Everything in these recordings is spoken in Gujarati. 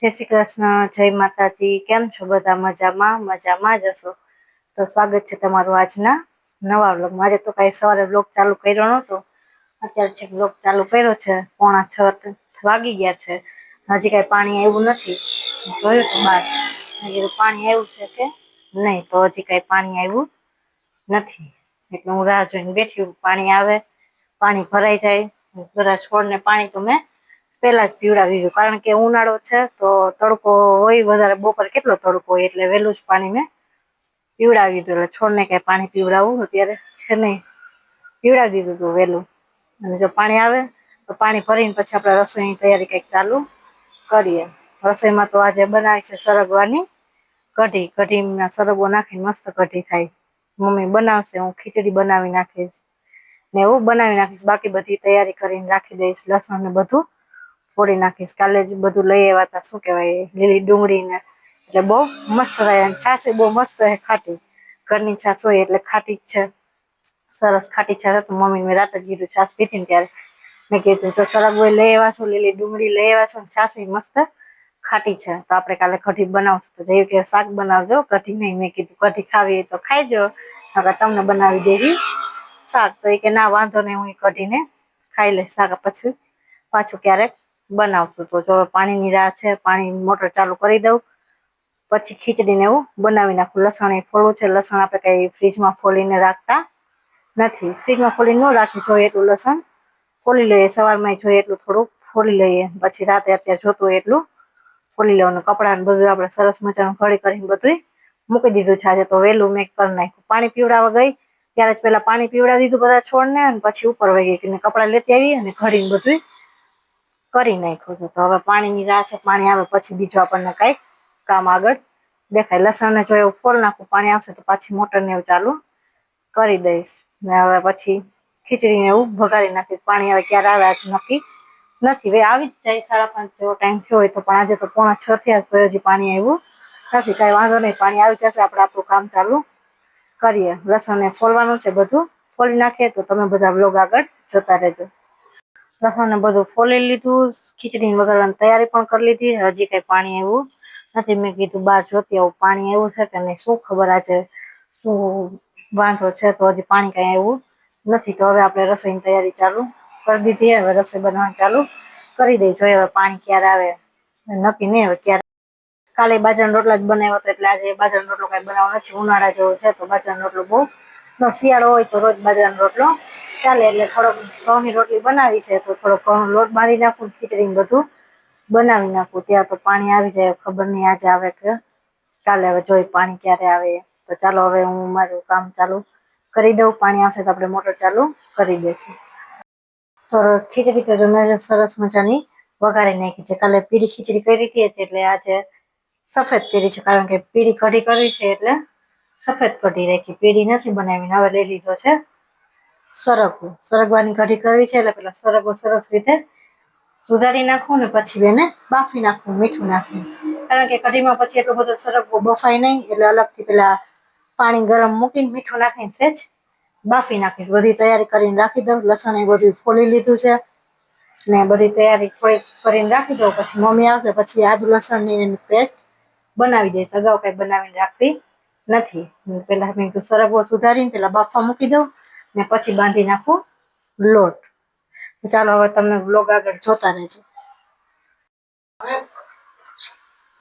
જય શ્રી કૃષ્ણ, જય માતાજી. કેમ છો બધા? મજામાં? મજામાં જ હશો. તો સ્વાગત છે તમારું આજના નવા વ્લોગમાં. આજે તો કાંઈ સવારે વ્લોગ ચાલુ કર્યો નહોતો, અત્યારે છે વ્લોગ ચાલુ કર્યો છે. 5:45 વાગી ગયા છે, હજી કાંઈ પાણી આવ્યું નથી. જોયું તો બહાર પાણી આવ્યું છે કે નહીં, તો હજી કાંઈ પાણી આવ્યું નથી. એટલે હું રાહ જોઈને બેઠી, પાણી આવે, પાણી ભરાઈ જાય. બધા છોડને પાણી તો મેં પેલા જ પીવડાવી દીધું, કારણ કે ઉનાળો છે તો તડકો હોય વધારે, બપોર કેટલો તડકો હોય, એટલે વહેલું જ પાણી મેં પીવડાવી દીધું. એટલે છોડને કઈ પાણી પીવડાવવું અત્યારે છે નહીં, પીવડાવી દીધું હતું વહેલું. અને જો પાણી આવે તો પાણી ભરીને પછી આપણે રસોઈની તૈયારી કંઈક ચાલુ કરીએ. રસોઈમાં તો આજે બનાવી છે સરગવાની કઢી. કઢીમાં સરગવો નાખીને મસ્ત કઢી થાય. મમ્મી બનાવશે, હું ખીચડી બનાવી નાખીશ ને એવું બનાવી નાખીશ. બાકી બધી તૈયારી કરીને રાખી દઈશ. લસણ ને બધું ફોડી નાખીશ. કાલે જ બધું લઈ આવ્યા હતા, શું કહેવાય, લીલી ડુંગળી ને, એટલે બહુ મસ્ત રહે. છાશ બહુ મસ્ત રહે, ખાટી. ઘરની છાશ હોય એટલે ખાટી જ છે, સરસ ખાટી છાશ. તો મમ્મી મેં રાતે જ કીધું, છાશ પીધી ને ત્યારે મેં કીધું તો સરગવો લઈ આવ્યા છો, લીલી ડુંગળી લઈ આવ્યા છો, છાશ મસ્ત ખાટી છે, તો આપણે કાલે કઢી બનાવશું. તો જેવી કે શાક બનાવજો, કઢી નહીં. મેં કીધું કઢી ખાવી તો ખાઈજો, હવે તમને બનાવી દેવી શાક. તો એ કે ના વાંધો નહીં, હું કઢીને ખાઈ લઈશ, શાક પછી પાછું ક્યારેક બનાવશું. તો જો પાણીની રાહ છે, પાણી મોટર ચાલુ કરી દઉં, પછી ખીચડીને એવું બનાવી નાખું. લસણ એ ફોડવું છે. લસણ આપણે કઈ ફ્રીજમાં ફોલીને રાખતા નથી, ફ્રીજમાં ફોલીને ન રાખી. જોઈએ એટલું લસણ ફોલી લઈએ, સવારમાં જોઈએ એટલું થોડુંક ફોલી લઈએ, પછી રાતે અત્યારે જોતું હોય એટલું ફોલી લેવાનું. કપડાં ને બધું આપણે સરસ મજાનું ઘડી કરીને બધું મૂકી દીધું છે. આજે તો વહેલું મેં કરી નાખ્યું. પાણી પીવડાવવા ગઈ ત્યારે જ પેલા પાણી પીવડાવી દીધું બધા છોડને, અને પછી ઉપર વહી ગઈ, કપડાં લેતી આવી અને ઘડીને બધું કરી નાખ્યું છે. તો હવે પાણીની રાહ છે, પાણી આવે પછી બીજું આપણને કઈક કામ આગળ દેખાય. લસણને જો એવું ફોલ નાખું, પાણી આવશે તો પાછી મોટરને એવું ચાલુ કરી દઈશ. ને હવે પછી ખીચડીને એવું વઘારી નાખીશ. પાણી હવે ક્યારે આવે આજ નક્કી નથી. હવે આવી જ જાય, 5:30 જેવો ટાઈમ થયો હોય તો. પણ આજે તો 5:45 થયા તો હજી પાણી આવ્યું નથી. કાંઈ વાંધો નહીં, પાણી આવી જશે, આપણે આપણું કામ ચાલુ કરીએ. લસણને ફોલવાનું છે, બધું ફોલી નાખીએ. તો તમે બધા વ્લોગ આગળ જોતા રહેજો. લસણ ને બધું ફોલી લીધું, ખીચડી વઘારવાની તૈયારી પણ કરી લીધી. હજી કઈ પાણી આવ્યું નથી. મેં કીધું બહાર જોતી આવું પાણી આવ્યું છે કે નહીં, શું ખબર આજે શું વાંધો છે. તો હજી પાણી કઈ આવ્યું નથી. તો હવે આપણે રસોઈની તૈયારી ચાલુ કરી દીધી. હવે રસોઈ બનાવવાનું ચાલુ કરી દઈ. જોઈએ હવે પાણી ક્યારે આવે, નક્કી નહીં હવે ક્યારે. કાલે બાજરાના રોટલા જ બનાવ્યા હતા, એટલે આજે બાજરાનો રોટલો કઈ બનાવવાનો નથી. ઉનાળા જેવો છે તો બાજરાનો રોટલો બહુ, શિયાળો હોય તો રોજ બાજરાનો રોટલો ચાલે. એટલે થોડોક ઘઉંની રોટલી બનાવી છે, તો થોડોક ઘઉંનો લોટ બાંધી નાખું, ખીચડી બધું બનાવી નાખું. ત્યાં તો પાણી આવી જાય, ખબર નહીં આજે આવે કે કાલે. હવે જોઈ પાણી ક્યારે આવે. તો ચાલો હવે હું મારું કામ ચાલુ કરી દઉં. પાણી આવશે તો આપણે મોટર ચાલુ કરી દઈશું. તો ખીચડી તો મેં સરસ મજાની વઘારી નાખી છે. કાલે પીળી ખીચડી કરી હતી, એટલે આજે સફેદ કરી છે, કારણ કે પીળી કઢી કરવી છે એટલે સફેદ કઢી રાખી. પીળી નથી બનાવી. હવે લઈ લીધો છે સરગવો. સરગવાની કઢી કરવી છે, એટલે પેલા સરગવો સરસ રીતે સુધારી નાખવું ને પછી એને બાફી નાખવું મીઠું નાખવું, કારણ કે કઢીમાં પછી એટલો બધો સરગવો બફાય નહીં. એટલે અલગથી પેલા પાણી ગરમ મૂકીને મીઠું નાખીને સેજ બાફી નાખીશ. બધી તૈયારી કરીને રાખી દઉં. લસણ એ બધું ફોલી લીધું છે ને બધી તૈયારી કરીને રાખી દઉં. પછી મમ્મી આવશે પછી આદુ લસણની એની પેસ્ટ બનાવી દઈશ. અગાઉ કઈ બનાવીને રાખવી નથી. પેલા મેં સરગવો સુધારીને પેલા બાફવા મૂકી દઉં ને પછી બાંધી નાખું લોટ. ચાલો હવે તમે વ્લોગ આગળ જોતા રહેજો.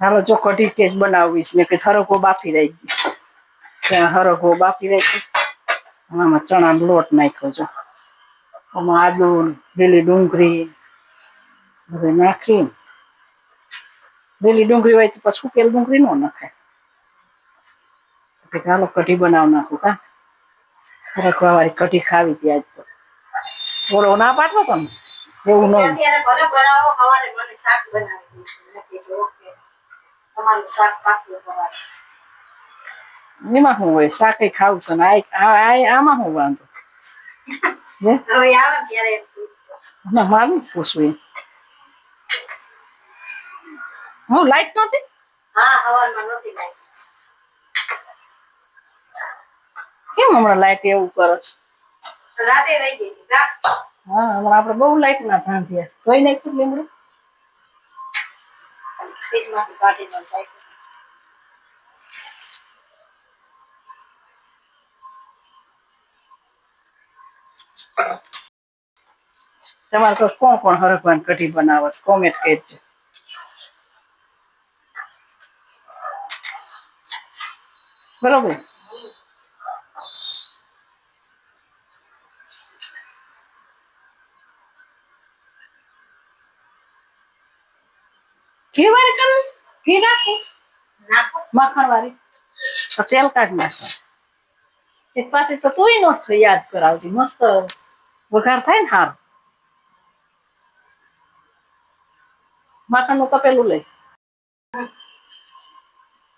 હાલો, જો કઢી કેસ બનાવીશ. મેં કે હરગવો બાફી રહી ત્યાં હરગવો બાફી રહી. આમાં ચણા લોટ નાખ્યો છે, આમાં આદુ લીલી ડુંગળી બધું નાખી. લીલી ડુંગળી હોય તો પછી સુકેલ ડુંગળી ન નખાય. ચાલો કઢી બનાવ નાખું. કા હરગવા વાળી કઢી ખાવી હતી આજ તો. બોલો ના પાડતો તમે એવું ન એમાં શું હોય, શાક ખાવું છે ને આમાં શું વાંધો. મારું પૂછવું એમ. હું લાઈટ નહોતી. કેમ હમણાં લાઈટ એવું કરો છો? હા, હમણાં આપડે બહુ લાઈટ ના ધાંધિયા. ધોઈ નાખ્યું લીમડું. ફ્રીજમાંથી કાઢીને રાખ્યું. તમારે તો કોણ કોણ હરખવાની કઢી બનાવે છે કોમેન્ટ કરજો. બરોબર. ઘી વાળી કરવી? ઘી નાખું? નાખો. માખણ વાળી? તો તેલ કાઢી નાખો. એક પાસે તો તુંય નો યાદ કરાવતી. મસ્ત વઘાર થાય ને હાર. માખણનું તપેલું લઈ.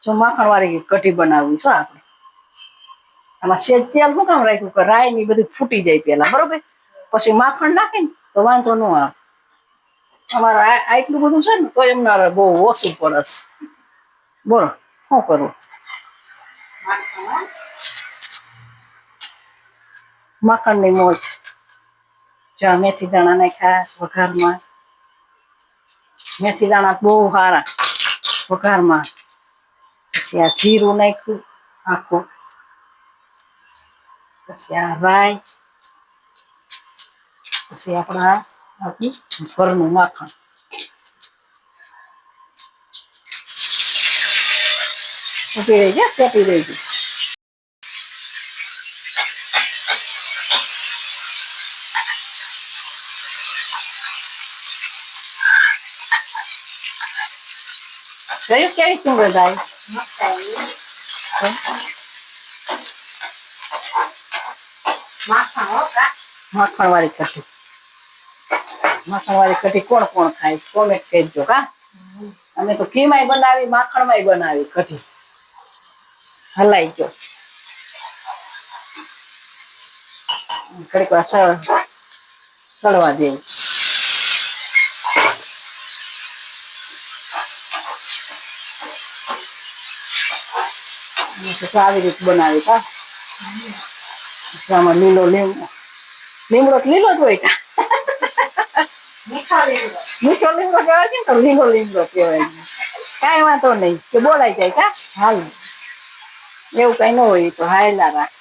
જો માખણ વાળી કઢી બનાવવી છે આપણે. આમાં સેજ તેલ શું કામ રાખ્યું કે રાઈ ની બધી ફૂટી જાય પેલા બરોબર. પછી માખણ નાખે ને તો વાંધો ન આવે. અમારે આટલું બધું છે ને તો એમને બહુ ઓછું પડે. બોલો શું કરવું? માખણ ની મોજ. જો મેથી દાણા નાખ્યા વઘારમાં. મેથી દાણા બહુ સારા વઘારમાં. પછી આ જીરું નાખ્યું આખું. પછી આ રાઈ. પછી આપણા ઘરનું માખણ. ઉભી રહી ગયા પેટી રહી ગઈ. જોયું કેવી સુગંધ આવી? માખણ વાળી કઢી. માખણ વાળી કઢી કોણ કોણ ખાય કોમેન્ટ કરજો કા. અમે તો ઘીમાંય બનાવી માખણમાંય બનાવી કઢી. હલાઈ ગયો. ઘડીક વાર સળવા દેવું. આવી રીતે બનાવી કા. આમાં લીલો લીમડો. લીમડો લીલો જ હોય કા. મીઠો લીમડો કહેવાય છે ને તો લીલો લીમડો કહેવાય. કાંઈ વાંધો નહીં કે બોલાઈ જાય કા. હાલ એવું કઈ ન હોય તો હાયલા રાખ.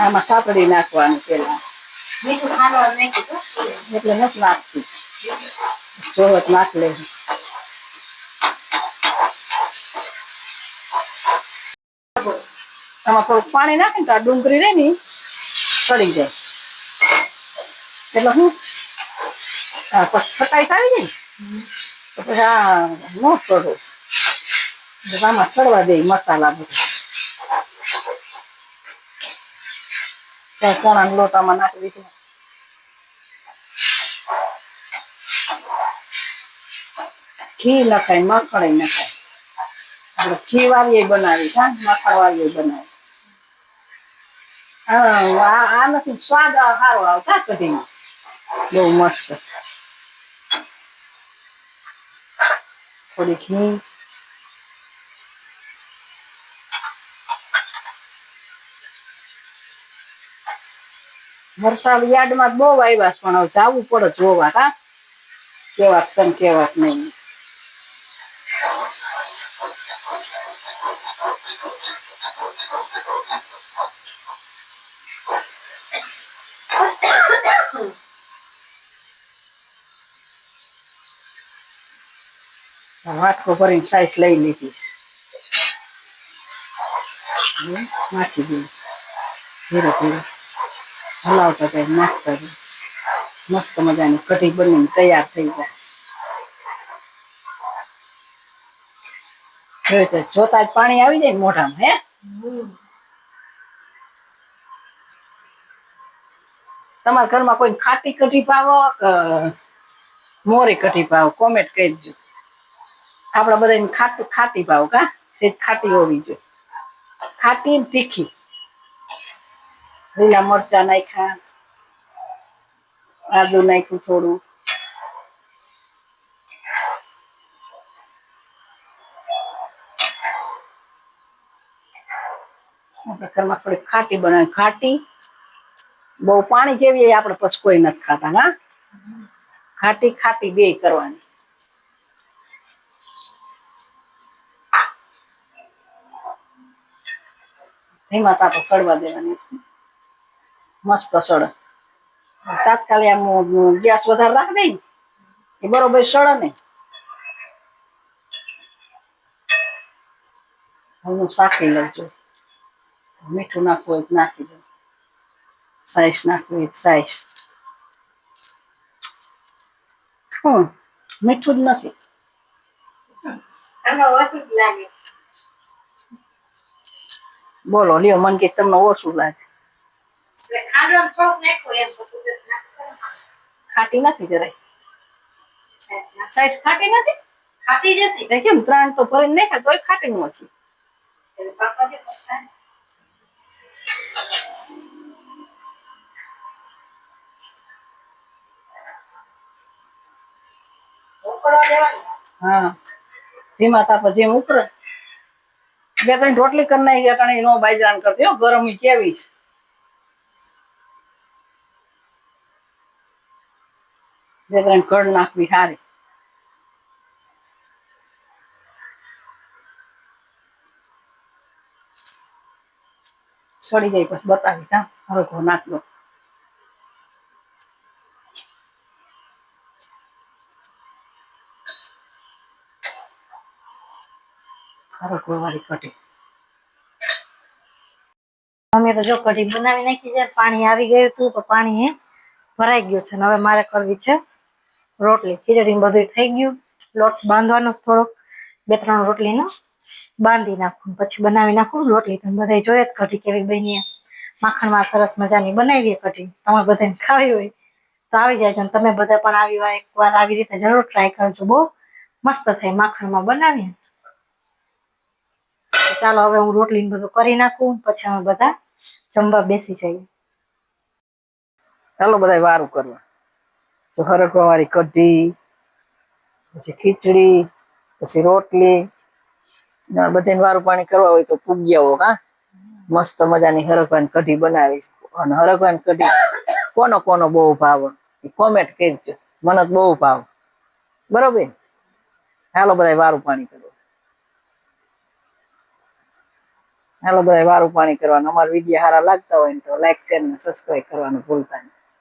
આમાં સાપડી નાખવાનું પેલા. એટલે નથી નાખતી. જોવત નાખ લે. આમાં થોડુંક પાણી નાખે ને તો આ ડુંગળી રે ને ચડી જાય. એટલે હું પછી ખટાઈ આવી જાય તો પછી આ નો ચડો. આમાં ચડવા દે મસાલા બધું. ત્યાં ચણાનો લોટ આમાં નાખી દીધો. ઘી નખાય માખણ નખાય. આપણે ઘી વાળી બનાવી હા માખણ વાળી બનાવી. આ નથી સ્વાદ સારો આવતા કઢીમાં. બહુ મસ્ત. થોડી ઘી. વરસાદ યાર્ડમાં બહુ આવ્યા પણ હવે જવું પડે જોવા કા. કેવાક છે ને કેવાક નહીં. વાટકો ભરીને સાઈઝ લઈ લીધી. નાખી દીધી. ધીરે ધીરે હલાવતા જાય નાખતા જાય. મસ્ત મજાની કઢી બનીને તૈયાર થઈ જાય. જોતા જ પાણી આવી જાય ને મોઢામાં હે. તમારા ઘરમાં કોઈ ખાટી કઢી ભાવો કે મોરી કઢી ભાવો કોમેન્ટ કરજો. આપડા બધા ખાટી ભાવ કા સેજ ખાટી હોવી જોઈએ. ખાટી તીખી. લીલા મરચા નાખ્યા. આદુ નાખ્યું થોડું. આપણા ઘરમાં થોડી ખાટી બનાવી ખાટી બહુ પાણી જેવી આપણે પછી કોઈ નથી ખાતા. હા, ખાટી ખાટી બે કરવાની. ધીમા તાપે સળવા દેવાની. મસ્ત સળ. તાત્કાલિક આમ ગેસ વધારે રાખી દઈ એ બરોબર સળે ને. હું શાકી લઉં છું. મીઠું નાખવું હોય તો નાખી દઉં. સાઈસ નાખવી હોય સાઈસ. મીઠું જ નથી. બોલો લ્યો, મન કે તમને ઓછું લાગે. ખાટી નથી જરાય. સાઈસ ખાટી નથી. ખાટી જ હતી. કેમ 3 તો ભરીને નાખ્યા તોય ખાટી નું હતી. હા, ધીમા તાપે જેમ ઉકળે 2-3 રોટલી કરી નાખી. કણે નો બાજરાન કરતી હો, ગરમી કેવી છે. બે ત્રણ કડ નાખવી સારી. સડી જાય પછી બતાવી. હા, હરખો નાખ દો. હરખો વાળી કઢી. અમે તો જો કઢી બનાવી નાખી છે. પાણી આવી ગયું હતું તો પાણી ભરાઈ ગયું છે. હવે મારે કરવી છે રોટલી. ખીચડી બધું થઈ ગયું. લોટ બાંધવાનો થોડોક 2-3 રોટલીનો બાંધી નાખું પછી બનાવી નાખું રોટલી. તમે બધા જોઈએ કઢી કેવી બની. માખણમાં સરસ મજાની બનાવીએ કઢી. તમારે બધાને ખાવી હોય તો આવી જાય. તમે બધા પણ એકવાર આવી રીતે જરૂર ટ્રાય કરજો. બહુ મસ્ત થાય માખણમાં બનાવીએ. ચાલો હવે હું રોટલી બધું કરી નાખું પછી અમે બધા જમવા બેસી જઈએ. ચાલો બધા વારું કરવા. તો હરખવા વાળી કઢી, પછી ખીચડી, પછી રોટલી. બધાને વારું પાણી કરવા હોય તો પૂગ્યા હો. હા, મસ્ત મજાની હરખવાની કઢી બનાવી. અને હરખવાની કઢી કોનો કોનો બહુ ભાવ એ કોમેન્ટ કરજો. મને બહુ ભાવ. બરોબર. હાલો બધા વારું પાણી કરવા. હાલો બધા વારું પાણી કરવાનું. અમારા વિડીયો સારા લાગતા હોય ને તો લાઈક, શેર ને સબસ્ક્રાઈબ કરવાનું ભૂલતા નહીં.